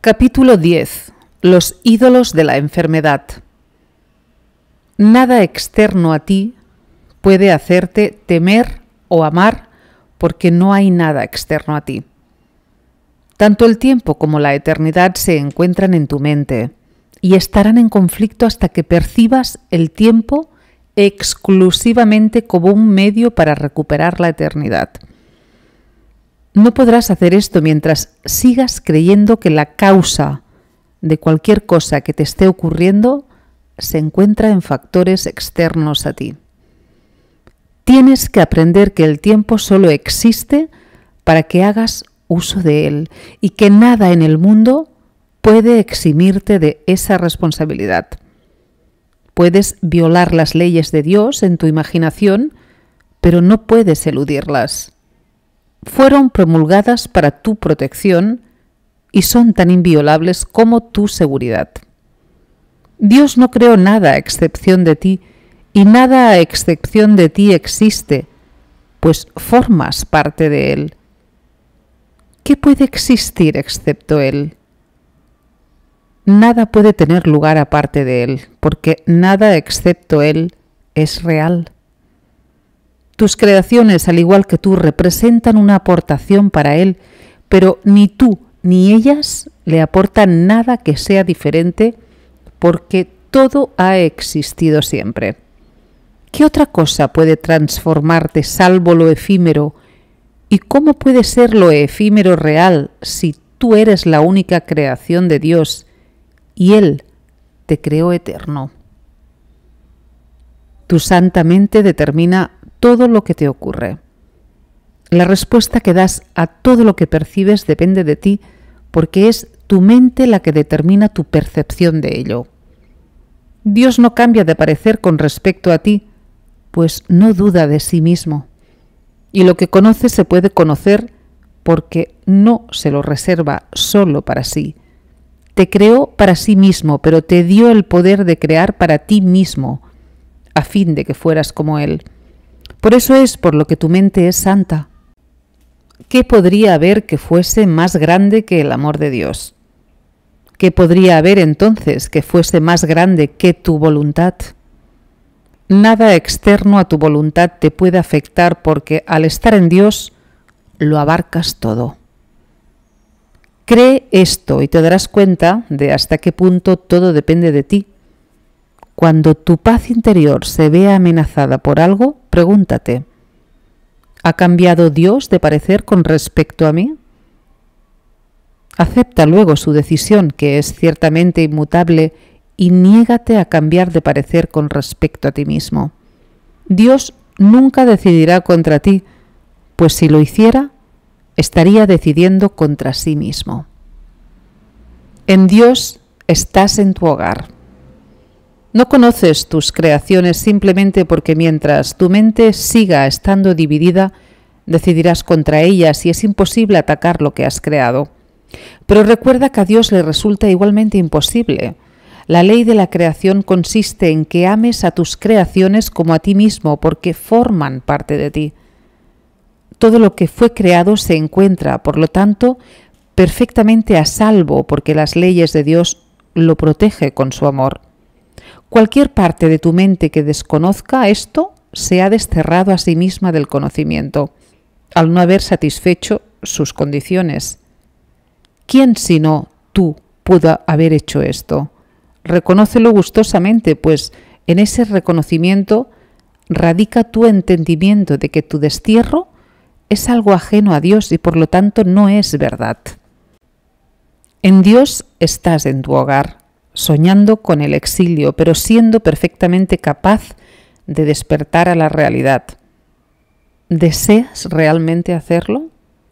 Capítulo 10. Los ídolos de la enfermedad. Nada externo a ti puede hacerte temer o amar porque no hay nada externo a ti. Tanto el tiempo como la eternidad se encuentran en tu mente y estarán en conflicto hasta que percibas el tiempo exclusivamente como un medio para recuperar la eternidad. No podrás hacer esto mientras sigas creyendo que la causa de cualquier cosa que te esté ocurriendo se encuentra en factores externos a ti. Tienes que aprender que el tiempo solo existe para que hagas uso de él y que nada en el mundo puede eximirte de esa responsabilidad. Puedes violar las leyes de Dios en tu imaginación, pero no puedes eludirlas. Fueron promulgadas para tu protección y son tan inviolables como tu seguridad. Dios no creó nada a excepción de ti y nada a excepción de ti existe, pues formas parte de Él. ¿Qué puede existir excepto Él? Nada puede tener lugar aparte de Él, porque nada excepto Él es real. Tus creaciones, al igual que tú, representan una aportación para Él, pero ni tú ni ellas le aportan nada que sea diferente porque todo ha existido siempre. ¿Qué otra cosa puede transformarte salvo lo efímero? ¿Y cómo puede ser lo efímero real si tú eres la única creación de Dios y Él te creó eterno? Tu santa mente determina todo lo que te ocurre. La respuesta que das a todo lo que percibes depende de ti, porque es tu mente la que determina tu percepción de ello. Dios no cambia de parecer con respecto a ti, pues no duda de sí mismo. Y lo que conoce se puede conocer porque no se lo reserva solo para sí. Te creó para sí mismo, pero te dio el poder de crear para ti mismo, a fin de que fueras como Él. Por eso es por lo que tu mente es santa. ¿Qué podría haber que fuese más grande que el amor de Dios? ¿Qué podría haber entonces que fuese más grande que tu voluntad? Nada externo a tu voluntad te puede afectar porque al estar en Dios lo abarcas todo. Cree esto y te darás cuenta de hasta qué punto todo depende de ti. Cuando tu paz interior se vea amenazada por algo, pregúntate, ¿ha cambiado Dios de parecer con respecto a mí? Acepta luego su decisión, que es ciertamente inmutable, y niégate a cambiar de parecer con respecto a ti mismo. Dios nunca decidirá contra ti, pues si lo hiciera, estaría decidiendo contra sí mismo. En Dios estás en tu hogar. No conoces tus creaciones simplemente porque mientras tu mente siga estando dividida, decidirás contra ellas y es imposible atacar lo que has creado. Pero recuerda que a Dios le resulta igualmente imposible. La ley de la creación consiste en que ames a tus creaciones como a ti mismo porque forman parte de ti. Todo lo que fue creado se encuentra, por lo tanto, perfectamente a salvo porque las leyes de Dios lo protege con su amor. Cualquier parte de tu mente que desconozca esto se ha desterrado a sí misma del conocimiento, al no haber satisfecho sus condiciones. ¿Quién sino tú pudo haber hecho esto? Reconócelo gustosamente, pues en ese reconocimiento radica tu entendimiento de que tu destierro es algo ajeno a Dios y por lo tanto no es verdad. En Dios estás en tu hogar, soñando con el exilio, pero siendo perfectamente capaz de despertar a la realidad. ¿Deseas realmente hacerlo?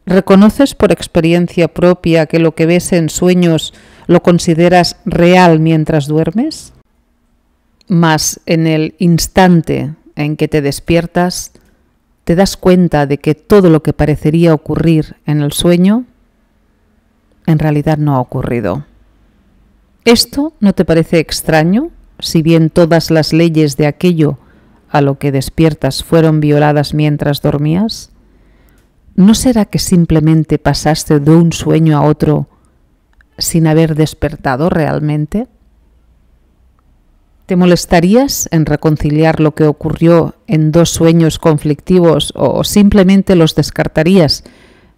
¿Reconoces por experiencia propia que lo que ves en sueños lo consideras real mientras duermes? Mas en el instante en que te despiertas, te das cuenta de que todo lo que parecería ocurrir en el sueño, en realidad no ha ocurrido. ¿Esto no te parece extraño, si bien todas las leyes de aquello a lo que despiertas fueron violadas mientras dormías? ¿No será que simplemente pasaste de un sueño a otro sin haber despertado realmente? ¿Te molestarías en reconciliar lo que ocurrió en dos sueños conflictivos o simplemente los descartarías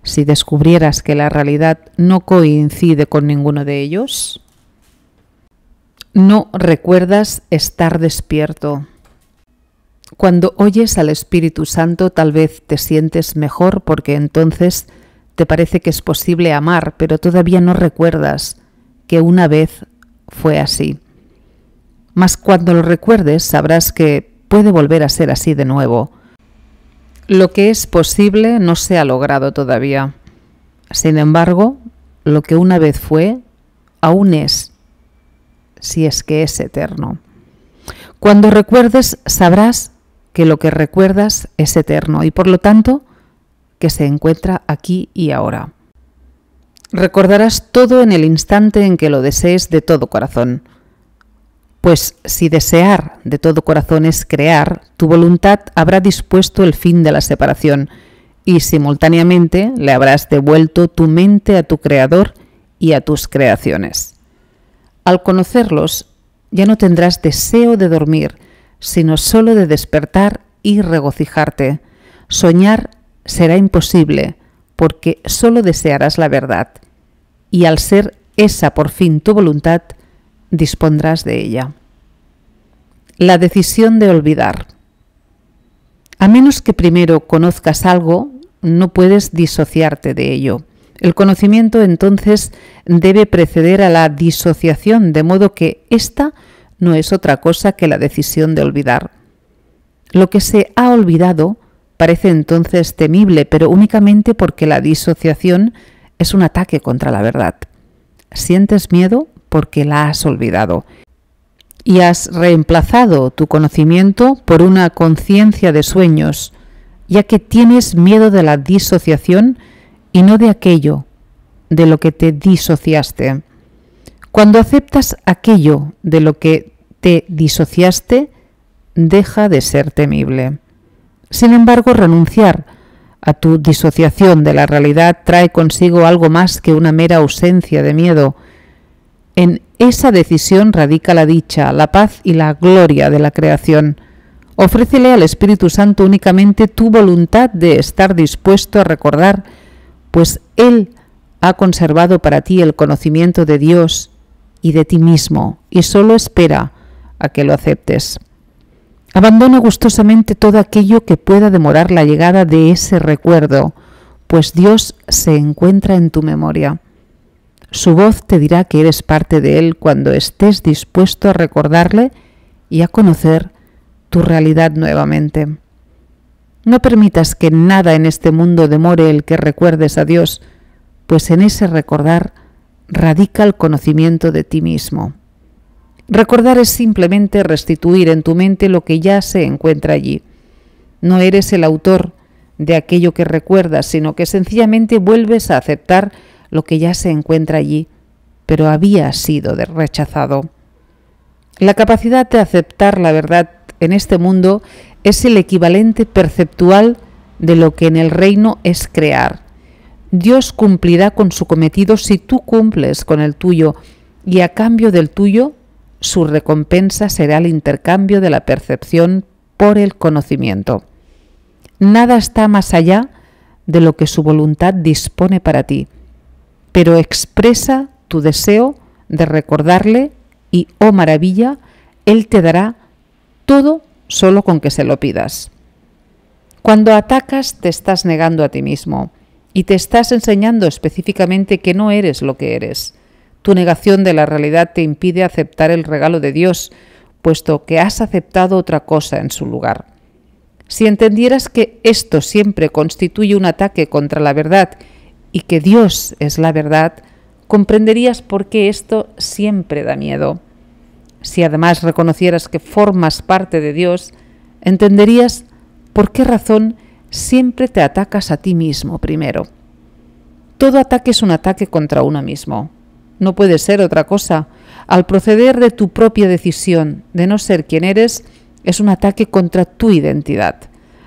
si descubrieras que la realidad no coincide con ninguno de ellos? No recuerdas estar despierto. Cuando oyes al Espíritu Santo tal vez te sientes mejor porque entonces te parece que es posible amar, pero todavía no recuerdas que una vez fue así. Mas cuando lo recuerdes sabrás que puede volver a ser así de nuevo. Lo que es posible no se ha logrado todavía. Sin embargo, lo que una vez fue, aún es, si es que es eterno. Cuando recuerdes sabrás que lo que recuerdas es eterno y por lo tanto que se encuentra aquí y ahora. Recordarás todo en el instante en que lo desees de todo corazón. Pues si desear de todo corazón es crear, tu voluntad habrá dispuesto el fin de la separación y simultáneamente le habrás devuelto tu mente a tu Creador y a tus creaciones. Al conocerlos, ya no tendrás deseo de dormir, sino solo de despertar y regocijarte. Soñar será imposible, porque solo desearás la verdad, y al ser esa por fin tu voluntad, dispondrás de ella. La decisión de olvidar. A menos que primero conozcas algo, no puedes disociarte de ello. El conocimiento entonces debe preceder a la disociación, de modo que ésta no es otra cosa que la decisión de olvidar. Lo que se ha olvidado parece entonces temible, pero únicamente porque la disociación es un ataque contra la verdad. Sientes miedo porque la has olvidado y has reemplazado tu conocimiento por una conciencia de sueños, ya que tienes miedo de la disociación y no de aquello de lo que te disociaste. Cuando aceptas aquello de lo que te disociaste, deja de ser temible. Sin embargo, renunciar a tu disociación de la realidad trae consigo algo más que una mera ausencia de miedo. En esa decisión radica la dicha, la paz y la gloria de la creación. Ofrécele al Espíritu Santo únicamente tu voluntad de estar dispuesto a recordar, pues Él ha conservado para ti el conocimiento de Dios y de ti mismo, y solo espera a que lo aceptes. Abandona gustosamente todo aquello que pueda demorar la llegada de ese recuerdo, pues Dios se encuentra en tu memoria. Su voz te dirá que eres parte de Él cuando estés dispuesto a recordarle y a conocer tu realidad nuevamente. No permitas que nada en este mundo demore el que recuerdes a Dios, pues en ese recordar radica el conocimiento de ti mismo. Recordar es simplemente restituir en tu mente lo que ya se encuentra allí. No eres el autor de aquello que recuerdas, sino que sencillamente vuelves a aceptar lo que ya se encuentra allí, pero había sido rechazado. La capacidad de aceptar la verdad en este mundo es el equivalente perceptual de lo que en el reino es crear. Dios cumplirá con su cometido si tú cumples con el tuyo, y a cambio del tuyo, su recompensa será el intercambio de la percepción por el conocimiento. Nada está más allá de lo que su voluntad dispone para ti, pero expresa tu deseo de recordarle y, oh maravilla, Él te dará todo solo con que se lo pidas. Cuando atacas te estás negando a ti mismo y te estás enseñando específicamente que no eres lo que eres. Tu negación de la realidad te impide aceptar el regalo de Dios, puesto que has aceptado otra cosa en su lugar. Si entendieras que esto siempre constituye un ataque contra la verdad y que Dios es la verdad, comprenderías por qué esto siempre da miedo. Si además reconocieras que formas parte de Dios, entenderías por qué razón siempre te atacas a ti mismo primero. Todo ataque es un ataque contra uno mismo. No puede ser otra cosa. Al proceder de tu propia decisión de no ser quien eres, es un ataque contra tu identidad.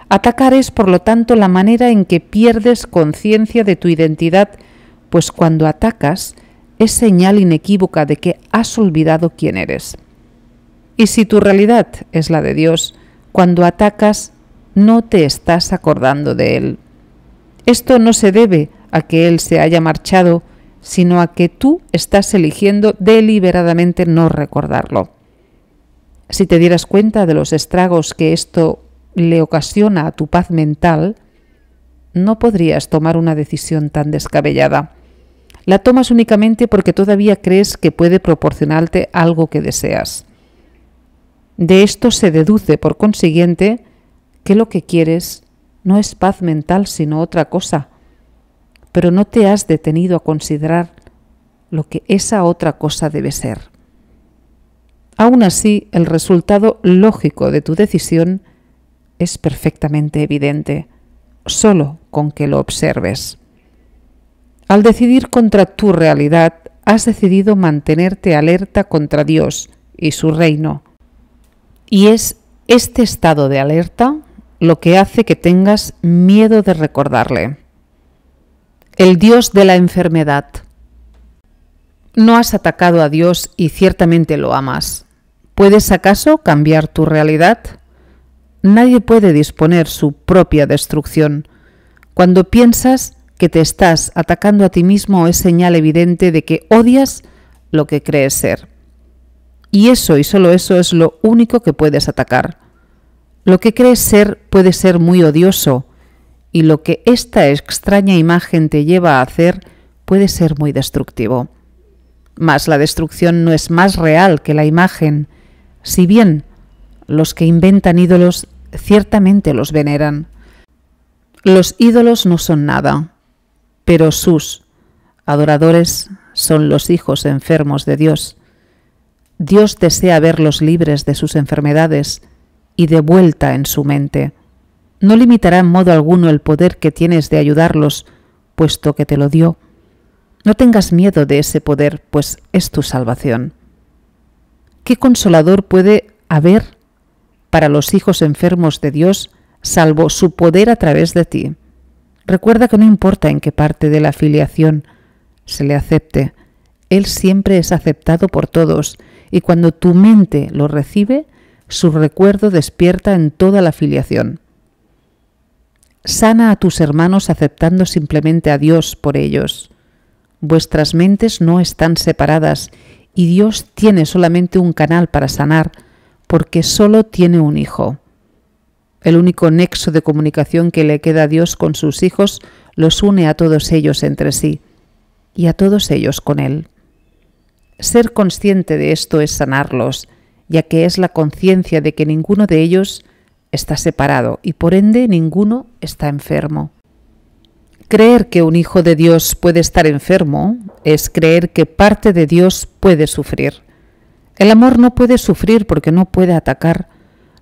Atacar es, por lo tanto, la manera en que pierdes conciencia de tu identidad, pues cuando atacas, es señal inequívoca de que has olvidado quién eres. Y si tu realidad es la de Dios, cuando atacas no te estás acordando de Él. Esto no se debe a que Él se haya marchado, sino a que tú estás eligiendo deliberadamente no recordarlo. Si te dieras cuenta de los estragos que esto le ocasiona a tu paz mental, no podrías tomar una decisión tan descabellada. La tomas únicamente porque todavía crees que puede proporcionarte algo que deseas. De esto se deduce, por consiguiente, que lo que quieres no es paz mental, sino otra cosa. Pero no te has detenido a considerar lo que esa otra cosa debe ser. Aún así, el resultado lógico de tu decisión es perfectamente evidente, solo con que lo observes. Al decidir contra tu realidad, has decidido mantenerte alerta contra Dios y su reino. Y es este estado de alerta lo que hace que tengas miedo de recordarle. El Dios de la enfermedad. No has atacado a Dios y ciertamente lo amas. ¿Puedes acaso cambiar tu realidad? Nadie puede disponer su propia destrucción. Cuando piensas que te estás atacando a ti mismo es señal evidente de que odias lo que crees ser. Y eso y solo eso es lo único que puedes atacar. Lo que crees ser puede ser muy odioso y lo que esta extraña imagen te lleva a hacer puede ser muy destructivo. Mas la destrucción no es más real que la imagen, si bien los que inventan ídolos ciertamente los veneran. Los ídolos no son nada, pero sus adoradores son los hijos enfermos de Dios. Dios desea verlos libres de sus enfermedades y de vuelta en su mente. No limitará en modo alguno el poder que tienes de ayudarlos, puesto que te lo dio. No tengas miedo de ese poder, pues es tu salvación. ¿Qué consolador puede haber para los hijos enfermos de Dios, salvo su poder a través de ti? Recuerda que no importa en qué parte de la filiación se le acepte, Él siempre es aceptado por todos, y cuando tu mente lo recibe, su recuerdo despierta en toda la filiación. Sana a tus hermanos aceptando simplemente a Dios por ellos. Vuestras mentes no están separadas y Dios tiene solamente un canal para sanar, porque solo tiene un hijo. El único nexo de comunicación que le queda a Dios con sus hijos los une a todos ellos entre sí y a todos ellos con Él. Ser consciente de esto es sanarlos, ya que es la conciencia de que ninguno de ellos está separado y por ende ninguno está enfermo. Creer que un hijo de Dios puede estar enfermo es creer que parte de Dios puede sufrir. El amor no puede sufrir porque no puede atacar.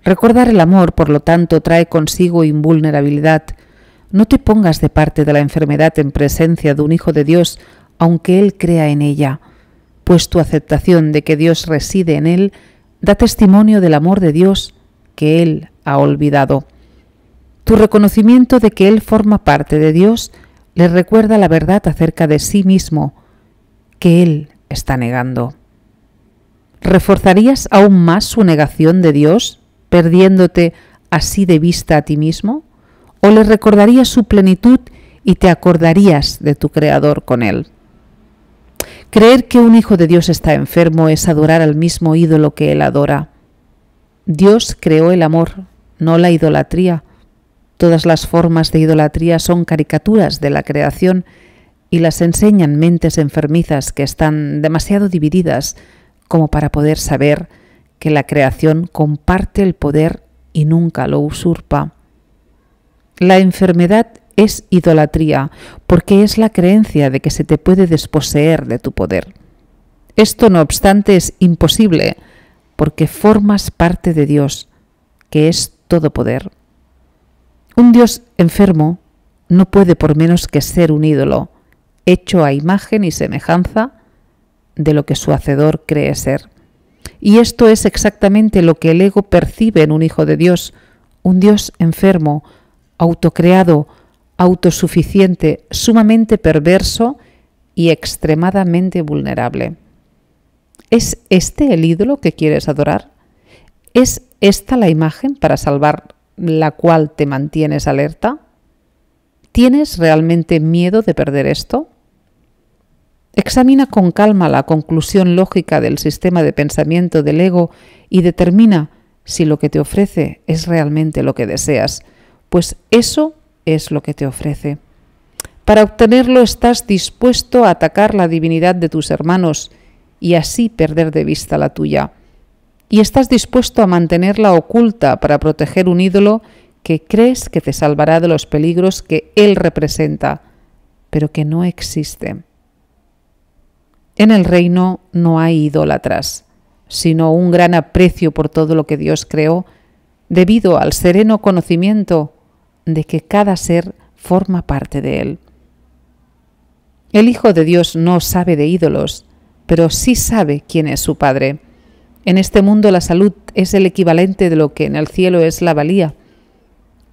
Recordar el amor, por lo tanto, trae consigo invulnerabilidad. No te pongas de parte de la enfermedad en presencia de un hijo de Dios, aunque Él crea en ella, pues tu aceptación de que Dios reside en Él da testimonio del amor de Dios que Él ha olvidado. Tu reconocimiento de que Él forma parte de Dios le recuerda la verdad acerca de sí mismo, que Él está negando. ¿Reforzarías aún más su negación de Dios, perdiéndote así de vista a ti mismo? ¿O le recordarías su plenitud y te acordarías de tu Creador con Él? Creer que un hijo de Dios está enfermo es adorar al mismo ídolo que Él adora. Dios creó el amor, no la idolatría. Todas las formas de idolatría son caricaturas de la creación y las enseñan mentes enfermizas que están demasiado divididas como para poder saber que la creación comparte el poder y nunca lo usurpa. La enfermedad es idolatría porque es la creencia de que se te puede desposeer de tu poder. Esto, no obstante, es imposible porque formas parte de Dios, que es todo poder. Un Dios enfermo no puede por menos que ser un ídolo, hecho a imagen y semejanza de lo que su hacedor cree ser. Y esto es exactamente lo que el ego percibe en un hijo de Dios, un Dios enfermo, autocreado, autosuficiente, sumamente perverso y extremadamente vulnerable. ¿Es este el ídolo que quieres adorar? ¿Es esta la imagen para salvar la cual te mantienes alerta? ¿Tienes realmente miedo de perder esto? Examina con calma la conclusión lógica del sistema de pensamiento del ego y determina si lo que te ofrece es realmente lo que deseas, pues eso es lo que te ofrece. Para obtenerlo estás dispuesto a atacar la divinidad de tus hermanos y así perder de vista la tuya. Y estás dispuesto a mantenerla oculta para proteger un ídolo que crees que te salvará de los peligros que él representa, pero que no existe. En el reino no hay idólatras, sino un gran aprecio por todo lo que Dios creó, debido al sereno conocimiento de que cada ser forma parte de él. El Hijo de Dios no sabe de ídolos, pero sí sabe quién es su Padre. En este mundo la salud es el equivalente de lo que en el cielo es la valía.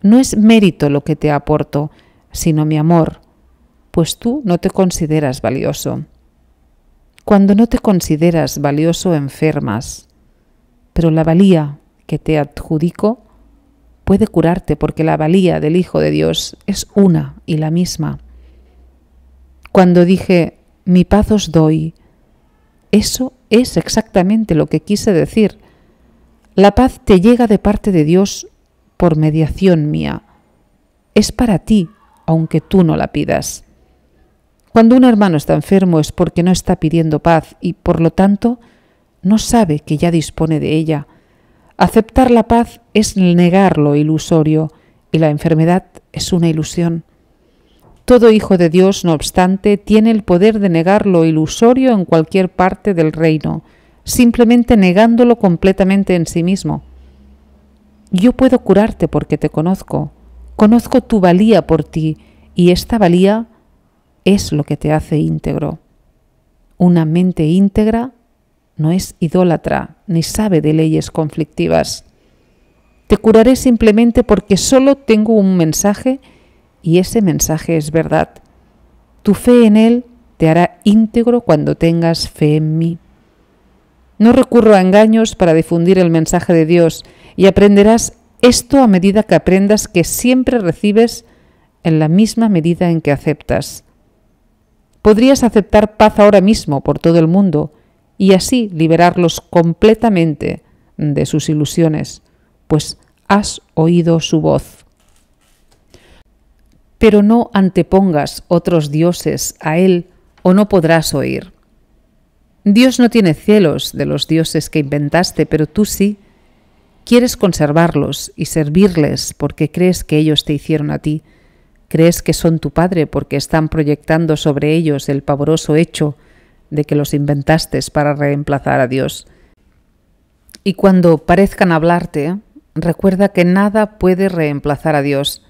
No es mérito lo que te aporto, sino mi amor, pues tú no te consideras valioso. Cuando no te consideras valioso enfermas, pero la valía que te adjudico puede curarte porque la valía del Hijo de Dios es una y la misma. Cuando dije, mi paz os doy, eso es exactamente lo que quise decir. La paz te llega de parte de Dios por mediación mía. Es para ti, aunque tú no la pidas. Cuando un hermano está enfermo es porque no está pidiendo paz y, por lo tanto, no sabe que ya dispone de ella. Aceptar la paz es negar lo ilusorio y la enfermedad es una ilusión. Todo hijo de Dios, no obstante, tiene el poder de negar lo ilusorio en cualquier parte del reino, simplemente negándolo completamente en sí mismo. Yo puedo curarte porque te conozco. Conozco tu valía por ti y esta valía es lo que te hace íntegro. Una mente íntegra no es idólatra ni sabe de leyes conflictivas. Te curaré simplemente porque solo tengo un mensaje y ese mensaje es verdad. Tu fe en él te hará íntegro cuando tengas fe en mí. No recurro a engaños para difundir el mensaje de Dios y aprenderás esto a medida que aprendas que siempre recibes en la misma medida en que aceptas. Podrías aceptar paz ahora mismo por todo el mundo y así liberarlos completamente de sus ilusiones, pues has oído su voz. Pero no antepongas otros dioses a él o no podrás oír. Dios no tiene celos de los dioses que inventaste, pero tú sí. Quieres conservarlos y servirles porque crees que ellos te hicieron a ti. Crees que son tu padre porque están proyectando sobre ellos el pavoroso hecho de que los inventaste para reemplazar a Dios. Y cuando parezcan hablarte, recuerda que nada puede reemplazar a Dios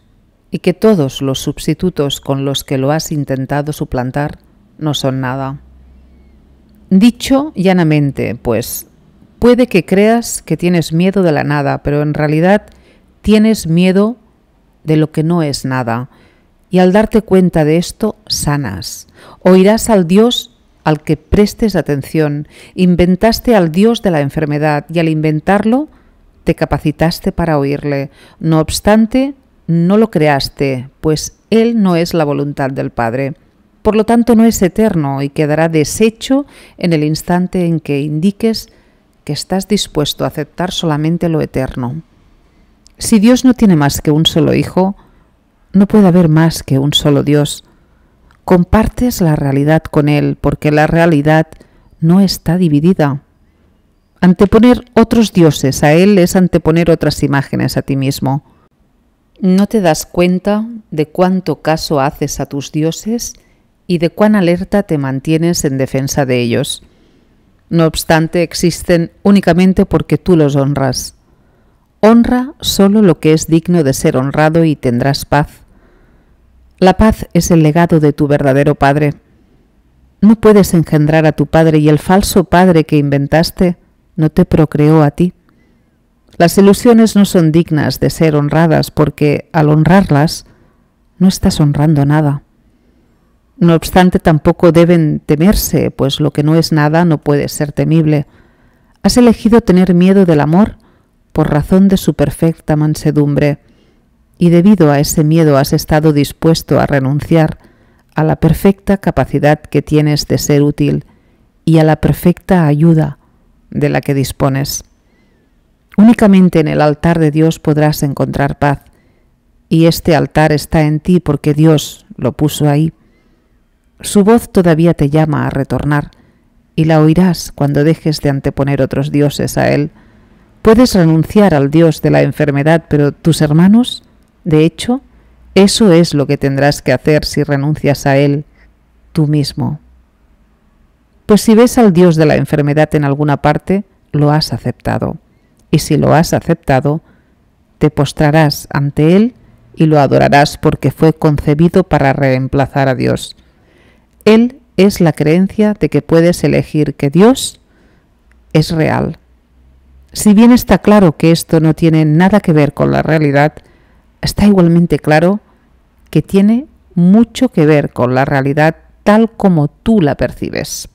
y que todos los sustitutos con los que lo has intentado suplantar no son nada. Dicho llanamente, pues, puede que creas que tienes miedo de la nada, pero en realidad tienes miedo de lo que no es nada. Y al darte cuenta de esto, sanas. Oirás al Dios al que prestes atención. Inventaste al Dios de la enfermedad y al inventarlo te capacitaste para oírle. No obstante, no lo creaste, pues Él no es la voluntad del Padre. Por lo tanto, no es eterno y quedará deshecho en el instante en que indiques que estás dispuesto a aceptar solamente lo eterno. Si Dios no tiene más que un solo hijo, no puede haber más que un solo Dios. Compartes la realidad con Él porque la realidad no está dividida. Anteponer otros dioses a Él es anteponer otras imágenes a ti mismo. ¿No te das cuenta de cuánto caso haces a tus dioses y de cuán alerta te mantienes en defensa de ellos? No obstante, existen únicamente porque tú los honras. Honra solo lo que es digno de ser honrado y tendrás paz. La paz es el legado de tu verdadero Padre. No puedes engendrar a tu Padre y el falso Padre que inventaste no te procreó a ti. Las ilusiones no son dignas de ser honradas porque al honrarlas no estás honrando nada. No obstante, tampoco deben temerse, pues lo que no es nada no puede ser temible. Has elegido tener miedo del amor por razón de su perfecta mansedumbre, y debido a ese miedo has estado dispuesto a renunciar a la perfecta capacidad que tienes de ser útil y a la perfecta ayuda de la que dispones. Únicamente en el altar de Dios podrás encontrar paz, y este altar está en ti porque Dios lo puso ahí. Su voz todavía te llama a retornar, y la oirás cuando dejes de anteponer otros dioses a Él. Puedes renunciar al Dios de la enfermedad, pero tus hermanos, de hecho, eso es lo que tendrás que hacer si renuncias a Él tú mismo. Pues si ves al Dios de la enfermedad en alguna parte, lo has aceptado. Y si lo has aceptado, te postrarás ante Él y lo adorarás porque fue concebido para reemplazar a Dios. Él es la creencia de que puedes elegir que Dios es real. Si bien está claro que esto no tiene nada que ver con la realidad, está igualmente claro que tiene mucho que ver con la realidad tal como tú la percibes.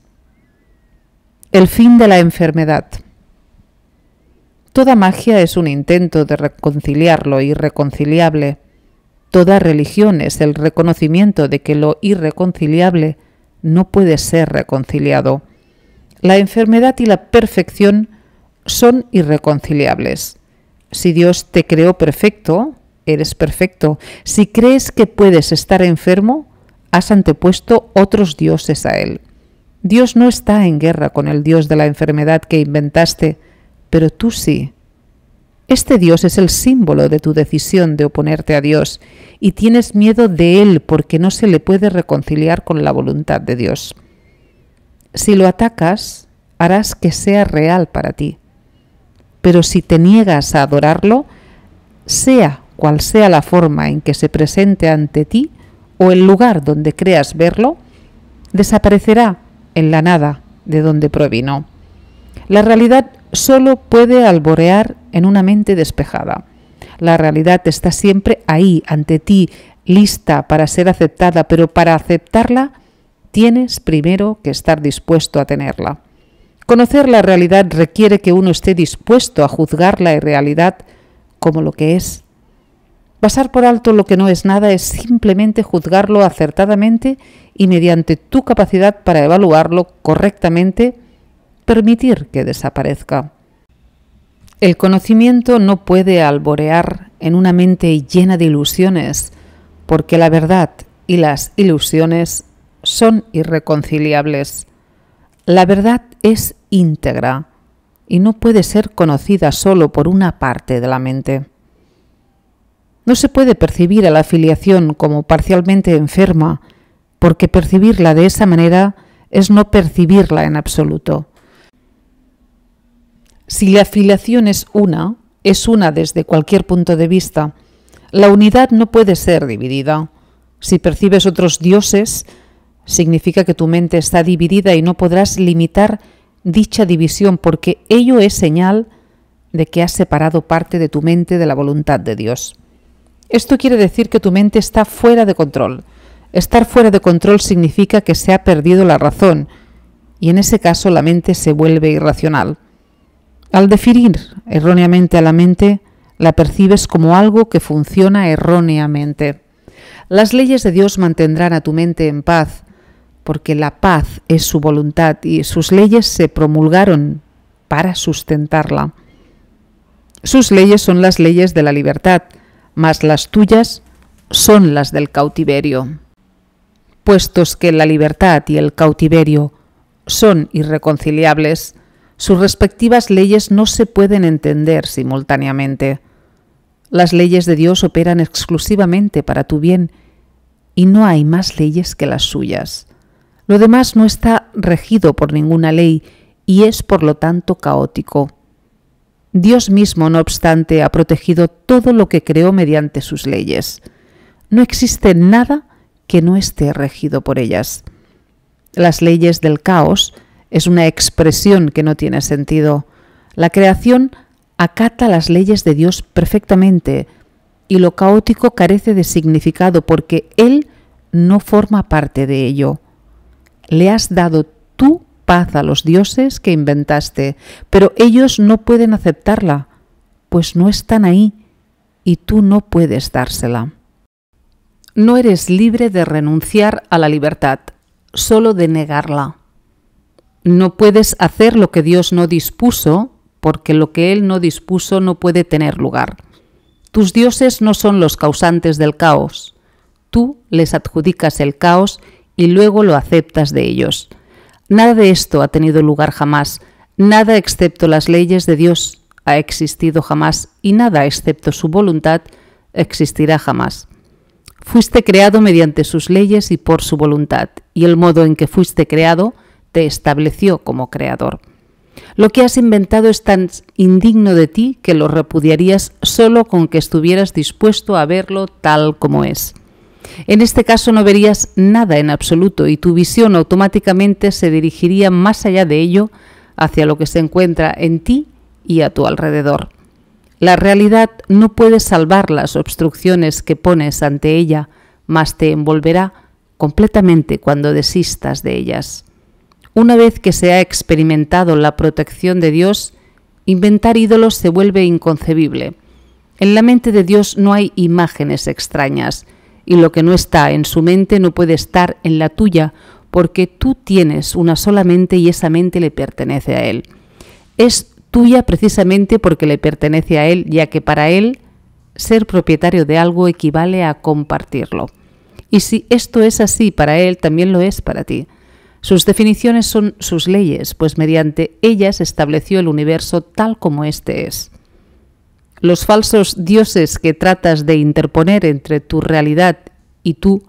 El fin de la enfermedad. Toda magia es un intento de reconciliar lo irreconciliable. Toda religión es el reconocimiento de que lo irreconciliable no puede ser reconciliado. La enfermedad y la perfección son irreconciliables. Si Dios te creó perfecto, eres perfecto. Si crees que puedes estar enfermo, has antepuesto otros dioses a Él. Dios no está en guerra con el Dios de la enfermedad que inventaste, pero tú sí. Este Dios es el símbolo de tu decisión de oponerte a Dios y tienes miedo de Él porque no se le puede reconciliar con la voluntad de Dios. Si lo atacas, harás que sea real para ti. Pero si te niegas a adorarlo, sea cual sea la forma en que se presente ante ti o el lugar donde creas verlo, desaparecerá en la nada de donde provino. La realidad solo puede alborear en una mente despejada. La realidad está siempre ahí, ante ti, lista para ser aceptada, pero para aceptarla tienes primero que estar dispuesto a tenerla. Conocer la realidad requiere que uno esté dispuesto a juzgar la irrealidad como lo que es. Pasar por alto lo que no es nada es simplemente juzgarlo acertadamente y mediante tu capacidad para evaluarlo correctamente, permitir que desaparezca. El conocimiento no puede alborear en una mente llena de ilusiones, porque la verdad y las ilusiones son irreconciliables. La verdad es íntegra y no puede ser conocida solo por una parte de la mente. No se puede percibir a la filiación como parcialmente enferma, porque percibirla de esa manera es no percibirla en absoluto. Si la filiación es una desde cualquier punto de vista. La unidad no puede ser dividida. Si percibes otros dioses, significa que tu mente está dividida y no podrás limitar dicha división, porque ello es señal de que has separado parte de tu mente de la voluntad de Dios. Esto quiere decir que tu mente está fuera de control. Estar fuera de control significa que se ha perdido la razón, y en ese caso la mente se vuelve irracional. Al definir erróneamente a la mente, la percibes como algo que funciona erróneamente. Las leyes de Dios mantendrán a tu mente en paz, porque la paz es su voluntad y sus leyes se promulgaron para sustentarla. Sus leyes son las leyes de la libertad, mas las tuyas son las del cautiverio. Puestos que la libertad y el cautiverio son irreconciliables, sus respectivas leyes no se pueden entender simultáneamente. Las leyes de Dios operan exclusivamente para tu bien y no hay más leyes que las suyas. Lo demás no está regido por ninguna ley y es por lo tanto caótico. Dios mismo, no obstante, ha protegido todo lo que creó mediante sus leyes. No existe nada que no esté regido por ellas. Las leyes del caos es una expresión que no tiene sentido. La creación acata las leyes de Dios perfectamente y lo caótico carece de significado porque Él no forma parte de ello. Le has dado tú paz a los dioses que inventaste, pero ellos no pueden aceptarla, pues no están ahí y tú no puedes dársela. No eres libre de renunciar a la libertad, solo de negarla. No puedes hacer lo que Dios no dispuso, porque lo que Él no dispuso no puede tener lugar. Tus dioses no son los causantes del caos. Tú les adjudicas el caos y luego lo aceptas de ellos. Nada de esto ha tenido lugar jamás, nada excepto las leyes de Dios ha existido jamás y nada excepto su voluntad existirá jamás. Fuiste creado mediante sus leyes y por su voluntad, y el modo en que fuiste creado te estableció como creador. Lo que has inventado es tan indigno de ti que lo repudiarías solo con que estuvieras dispuesto a verlo tal como es. En este caso no verías nada en absoluto y tu visión automáticamente se dirigiría más allá de ello hacia lo que se encuentra en ti y a tu alrededor. La realidad no puede salvar las obstrucciones que pones ante ella, mas te envolverá completamente cuando desistas de ellas. Una vez que se ha experimentado la protección de Dios, inventar ídolos se vuelve inconcebible. En la mente de Dios no hay imágenes extrañas, y lo que no está en su mente no puede estar en la tuya, porque tú tienes una sola mente y esa mente le pertenece a Él. Es tuya precisamente porque le pertenece a Él, ya que para Él ser propietario de algo equivale a compartirlo. Y si esto es así para Él, también lo es para ti. Sus definiciones son sus leyes, pues mediante ellas estableció el universo tal como éste es. Los falsos dioses que tratas de interponer entre tu realidad y tú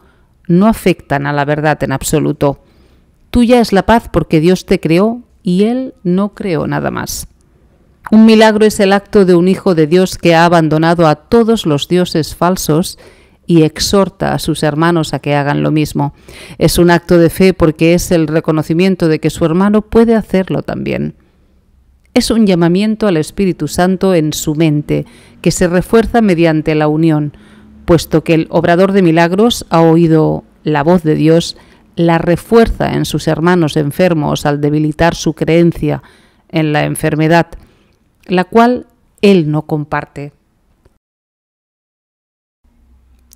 no afectan a la verdad en absoluto. Tuya es la paz porque Dios te creó y Él no creó nada más. Un milagro es el acto de un hijo de Dios que ha abandonado a todos los dioses falsos y exhorta a sus hermanos a que hagan lo mismo. Es un acto de fe porque es el reconocimiento de que su hermano puede hacerlo también. Es un llamamiento al Espíritu Santo en su mente, que se refuerza mediante la unión, puesto que el obrador de milagros ha oído la voz de Dios, la refuerza en sus hermanos enfermos al debilitar su creencia en la enfermedad, la cual él no comparte.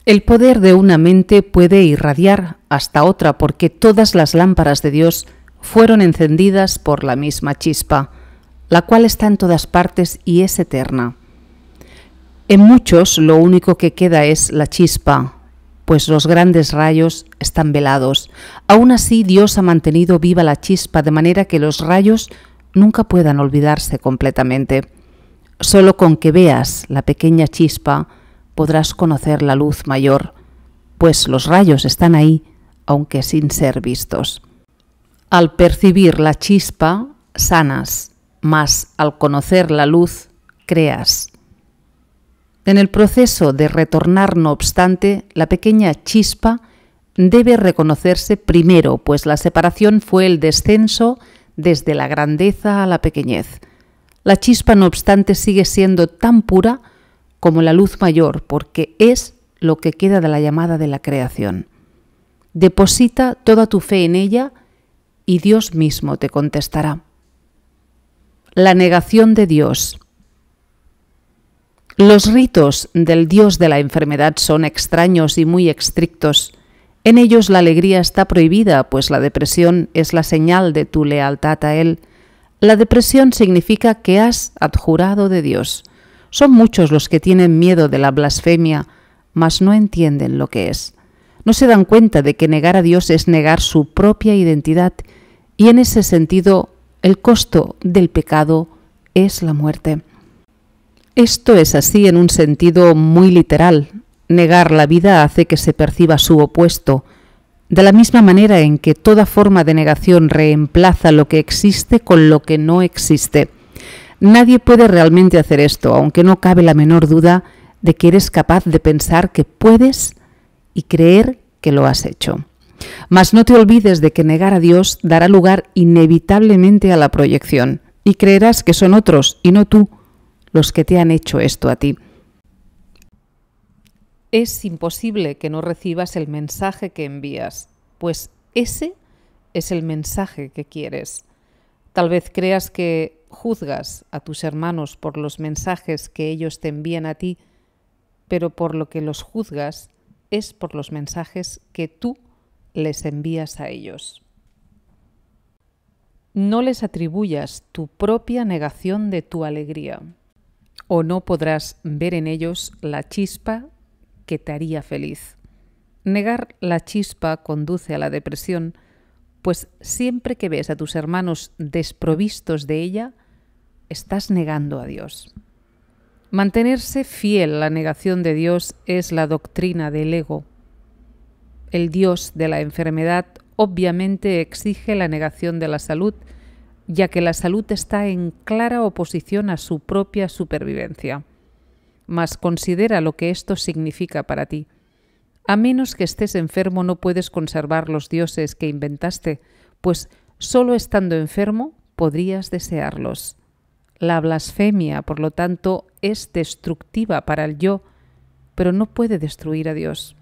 El poder de una mente puede irradiar hasta otra porque todas las lámparas de Dios fueron encendidas por la misma chispa, la cual está en todas partes y es eterna. En muchos lo único que queda es la chispa, pues los grandes rayos están velados. Aún así, Dios ha mantenido viva la chispa de manera que los rayos nunca puedan olvidarse completamente. Solo con que veas la pequeña chispa podrás conocer la luz mayor, pues los rayos están ahí, aunque sin ser vistos. Al percibir la chispa, sanas, mas al conocer la luz, creas. En el proceso de retornar, no obstante, la pequeña chispa debe reconocerse primero, pues la separación fue el descenso desde la grandeza a la pequeñez. La chispa, no obstante, sigue siendo tan pura como la luz mayor, porque es lo que queda de la llamada de la creación. Deposita toda tu fe en ella y Dios mismo te contestará. La negación de Dios. Los ritos del Dios de la enfermedad son extraños y muy estrictos. En ellos la alegría está prohibida, pues la depresión es la señal de tu lealtad a Él. La depresión significa que has abjurado de Dios. Son muchos los que tienen miedo de la blasfemia, mas no entienden lo que es. No se dan cuenta de que negar a Dios es negar su propia identidad, y en ese sentido el costo del pecado es la muerte. Esto es así en un sentido muy literal. Negar la vida hace que se perciba su opuesto, de la misma manera en que toda forma de negación reemplaza lo que existe con lo que no existe. Nadie puede realmente hacer esto, aunque no cabe la menor duda de que eres capaz de pensar que puedes y creer que lo has hecho. Mas no te olvides de que negar a Dios dará lugar inevitablemente a la proyección, y creerás que son otros, y no tú, los que te han hecho esto a ti. Es imposible que no recibas el mensaje que envías, pues ese es el mensaje que quieres. Tal vez creas que juzgas a tus hermanos por los mensajes que ellos te envían a ti, pero por lo que los juzgas es por los mensajes que tú les envías a ellos. No les atribuyas tu propia negación de tu alegría, o no podrás ver en ellos la chispa que te haría feliz. Negar la chispa conduce a la depresión, pues siempre que ves a tus hermanos desprovistos de ella, estás negando a Dios. Mantenerse fiel a la negación de Dios es la doctrina del ego. El Dios de la enfermedad obviamente exige la negación de la salud, ya que la salud está en clara oposición a su propia supervivencia. Mas considera lo que esto significa para ti. A menos que estés enfermo no puedes conservar los dioses que inventaste, pues solo estando enfermo podrías desearlos. La blasfemia, por lo tanto, es destructiva para el yo, pero no puede destruir a Dios.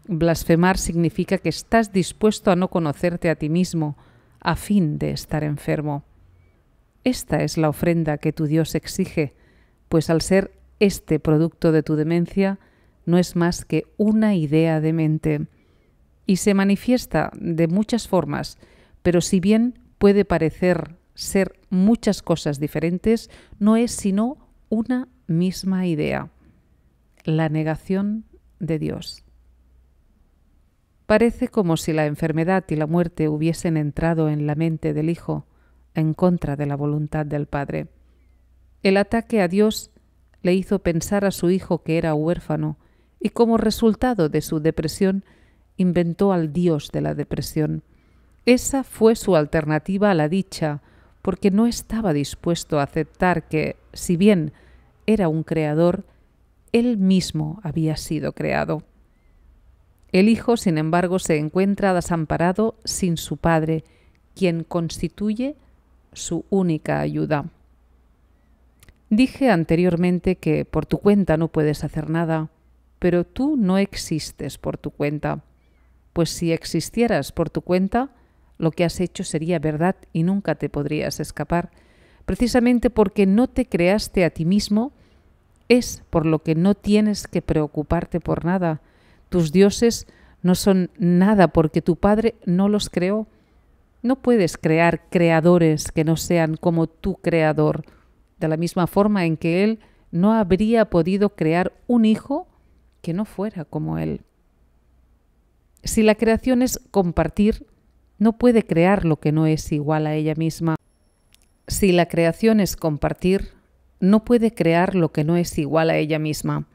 Blasfemar significa que estás dispuesto a no conocerte a ti mismo, a fin de estar enfermo. Esta es la ofrenda que tu Dios exige, pues al ser este producto de tu demencia, no es más que una idea de mente, y se manifiesta de muchas formas, pero si bien puede parecer ser muchas cosas diferentes, no es sino una misma idea: la negación de Dios. Parece como si la enfermedad y la muerte hubiesen entrado en la mente del Hijo, en contra de la voluntad del Padre. El ataque a Dios le hizo pensar a su Hijo que era huérfano, y como resultado de su depresión, inventó al Dios de la depresión. Esa fue su alternativa a la dicha, porque no estaba dispuesto a aceptar que, si bien era un creador, él mismo había sido creado. El Hijo, sin embargo, se encuentra desamparado sin su Padre, quien constituye su única ayuda. Dije anteriormente que por tu cuenta no puedes hacer nada, pero tú no existes por tu cuenta, pues si existieras por tu cuenta, lo que has hecho sería verdad y nunca te podrías escapar. Precisamente porque no te creaste a ti mismo, es por lo que no tienes que preocuparte por nada. Tus dioses no son nada porque tu Padre no los creó. No puedes crear creadores que no sean como tu creador, de la misma forma en que Él no habría podido crear un hijo que no fuera como Él. Si la creación es compartir, no puede crear lo que no es igual a ella misma. Si la creación es compartir, no puede crear lo que no es igual a ella misma.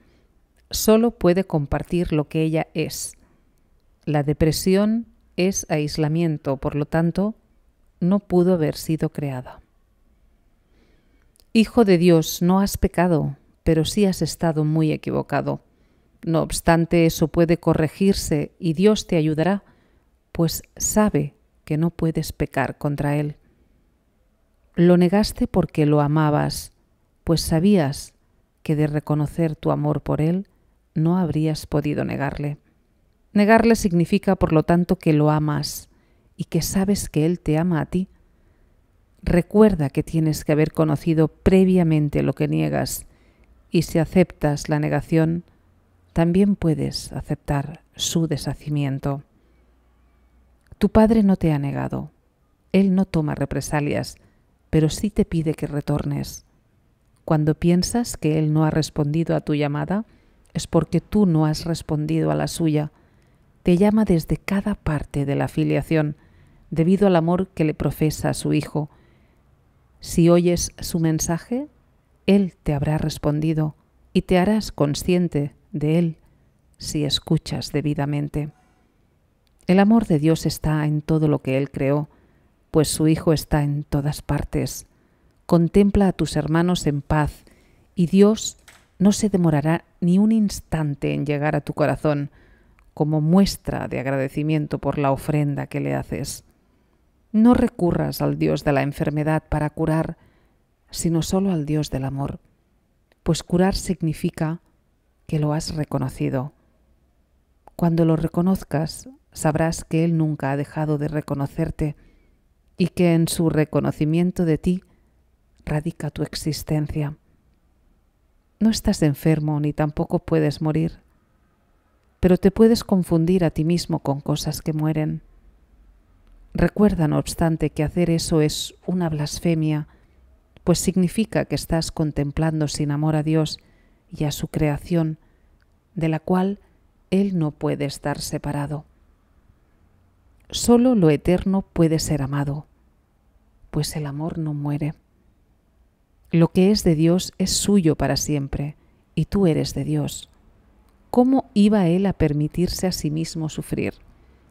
Solo puede compartir lo que ella es. La depresión es aislamiento, por lo tanto, no pudo haber sido creada. Hijo de Dios, no has pecado, pero sí has estado muy equivocado. No obstante, eso puede corregirse y Dios te ayudará, pues sabe que no puedes pecar contra Él. Lo negaste porque lo amabas, pues sabías que de reconocer tu amor por Él no habrías podido negarle. Negarle significa, por lo tanto, que lo amas y que sabes que Él te ama a ti. Recuerda que tienes que haber conocido previamente lo que niegas, y si aceptas la negación, también puedes aceptar su deshacimiento. Tu Padre no te ha negado. Él no toma represalias, pero sí te pide que retornes. Cuando piensas que Él no ha respondido a tu llamada, es porque tú no has respondido a la suya. Te llama desde cada parte de la filiación, debido al amor que le profesa a su Hijo. Si oyes su mensaje, Él te habrá respondido y te harás consciente de Él si escuchas debidamente. El amor de Dios está en todo lo que Él creó, pues su Hijo está en todas partes. Contempla a tus hermanos en paz, y Dios no se demorará ni un instante en llegar a tu corazón, como muestra de agradecimiento por la ofrenda que le haces. No recurras al Dios de la enfermedad para curar, sino solo al Dios del amor, pues curar significa que lo has reconocido Cuando lo reconozcas, sabrás que Él nunca ha dejado de reconocerte y que en su reconocimiento de ti radica tu existencia. No estás enfermo ni tampoco puedes morir, pero te puedes confundir a ti mismo con cosas que mueren. Recuerda, no obstante, que hacer eso es una blasfemia, pues significa que estás contemplando sin amor a Dios y a su creación, de la cual Él no puede estar separado. Solo lo eterno puede ser amado, pues el amor no muere. Lo que es de Dios es suyo para siempre, y tú eres de Dios. ¿Cómo iba Él a permitirse a sí mismo sufrir?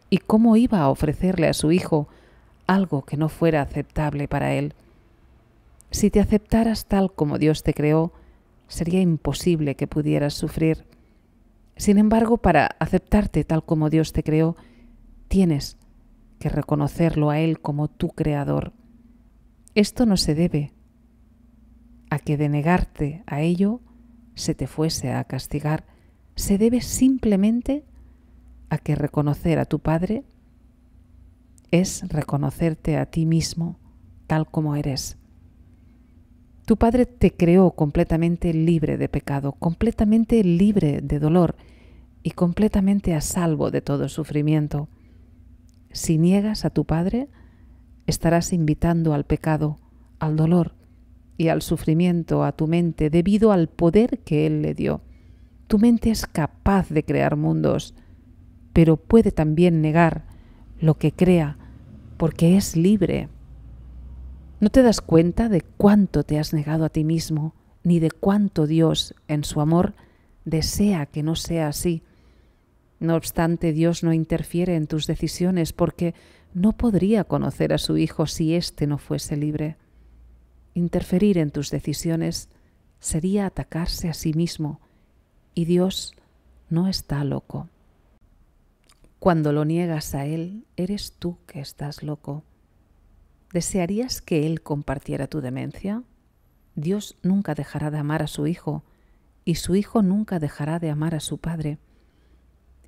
¿Y cómo iba a ofrecerle a su Hijo algo que no fuera aceptable para Él? Si te aceptaras tal como Dios te creó, sería imposible que pudieras sufrir. Sin embargo, para aceptarte tal como Dios te creó, tienes que reconocerlo a Él como tu Creador. Esto no se debe a que de negarte a ello se te fuese a castigar, se debe simplemente a que reconocer a tu Padre es reconocerte a ti mismo tal como eres. Tu Padre te creó completamente libre de pecado, completamente libre de dolor y completamente a salvo de todo sufrimiento. Si niegas a tu Padre, estarás invitando al pecado, al dolor y al sufrimiento a tu mente debido al poder que Él le dio. Tu mente es capaz de crear mundos, pero puede también negar lo que crea porque es libre. ¿No te das cuenta de cuánto te has negado a ti mismo, ni de cuánto Dios, en su amor, desea que no sea así? No obstante, Dios no interfiere en tus decisiones porque no podría conocer a su Hijo si éste no fuese libre. Interferir en tus decisiones sería atacarse a sí mismo, y Dios no está loco. Cuando lo niegas a Él, eres tú que estás loco. ¿Desearías que Él compartiera tu demencia? Dios nunca dejará de amar a su Hijo, y su Hijo nunca dejará de amar a su Padre.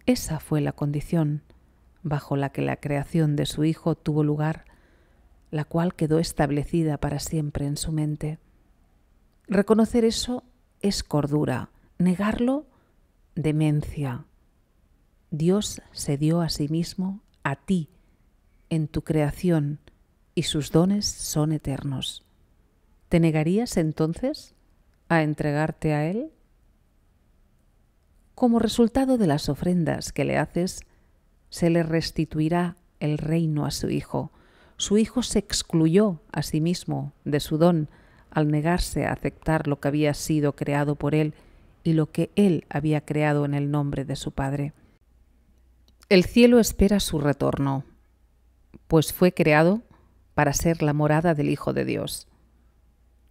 Esa fue la condición bajo la que la creación de su Hijo tuvo lugar, la cual quedó establecida para siempre en su mente. Reconocer eso es cordura, negarlo, demencia. Dios se dio a sí mismo, a ti, en tu creación, y sus dones son eternos. ¿Te negarías entonces a entregarte a Él? Como resultado de las ofrendas que le haces, se le restituirá el reino a su Hijo. Su Hijo se excluyó a sí mismo de su don al negarse a aceptar lo que había sido creado por Él y lo que Él había creado en el nombre de su Padre. El cielo espera su retorno, pues fue creado para ser la morada del Hijo de Dios.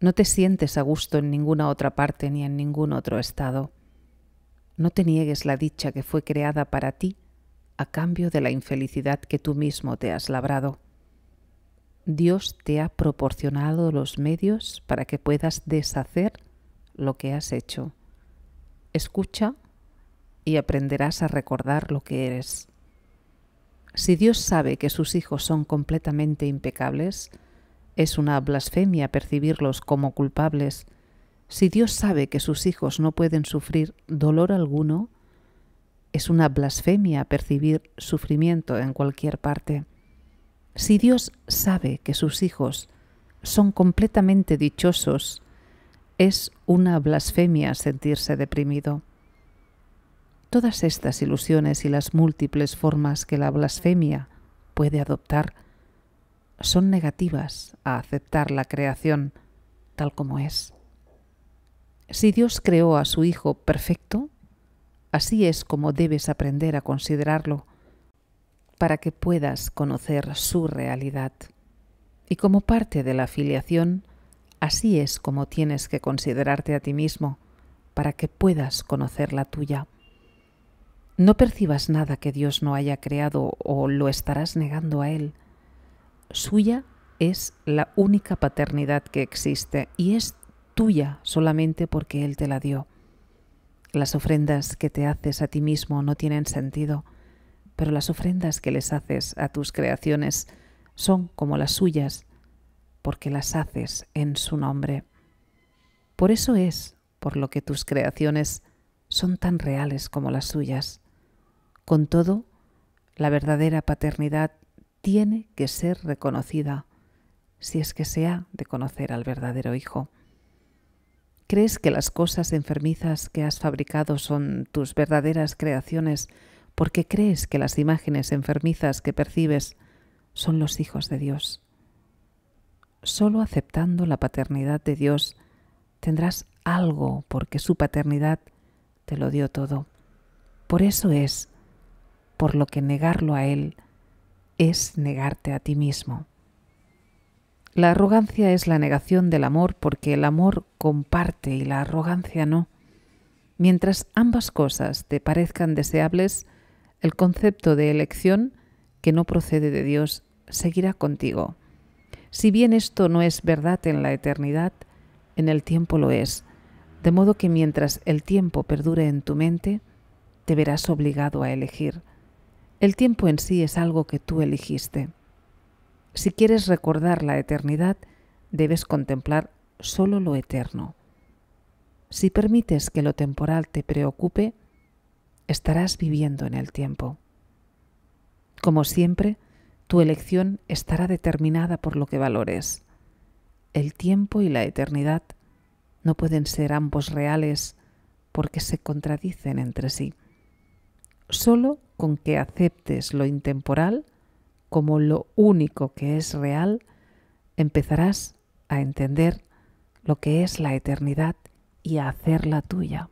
No te sientes a gusto en ninguna otra parte ni en ningún otro estado. No te niegues la dicha que fue creada para ti a cambio de la infelicidad que tú mismo te has labrado. Dios te ha proporcionado los medios para que puedas deshacer lo que has hecho. Escucha y aprenderás a recordar lo que eres. Si Dios sabe que sus hijos son completamente impecables, es una blasfemia percibirlos como culpables. Si Dios sabe que sus hijos no pueden sufrir dolor alguno, es una blasfemia percibir sufrimiento en cualquier parte. Si Dios sabe que sus hijos son completamente dichosos, es una blasfemia sentirse deprimido. Todas estas ilusiones y las múltiples formas que la blasfemia puede adoptar son negativas a aceptar la creación tal como es. Si Dios creó a su Hijo perfecto, así es como debes aprender a considerarlo para que puedas conocer su realidad. Y como parte de la filiación, así es como tienes que considerarte a ti mismo para que puedas conocer la tuya. No percibas nada que Dios no haya creado o lo estarás negando a Él. Suya es la única paternidad que existe y es tuya solamente porque Él te la dio. Las ofrendas que te haces a ti mismo no tienen sentido, pero las ofrendas que les haces a tus creaciones son como las suyas, porque las haces en su nombre. Por eso es por lo que tus creaciones son tan reales como las suyas. Con todo, la verdadera paternidad tiene que ser reconocida, si es que se ha de conocer al verdadero Hijo. ¿Crees que las cosas enfermizas que has fabricado son tus verdaderas creaciones porque crees que las imágenes enfermizas que percibes son los hijos de Dios? Solo aceptando la paternidad de Dios tendrás algo porque su paternidad te lo dio todo. Por eso es por lo que negarlo a Él es negarte a ti mismo. La arrogancia es la negación del amor porque el amor comparte y la arrogancia no. Mientras ambas cosas te parezcan deseables, el concepto de elección que no procede de Dios seguirá contigo. Si bien esto no es verdad en la eternidad, en el tiempo lo es, de modo que mientras el tiempo perdure en tu mente, te verás obligado a elegir. El tiempo en sí es algo que tú elegiste. Si quieres recordar la eternidad, debes contemplar solo lo eterno. Si permites que lo temporal te preocupe, estarás viviendo en el tiempo. Como siempre, tu elección estará determinada por lo que valores. El tiempo y la eternidad no pueden ser ambos reales porque se contradicen entre sí. Solo con que aceptes lo intemporal como lo único que es real, empezarás a entender lo que es la eternidad y a hacerla tuya.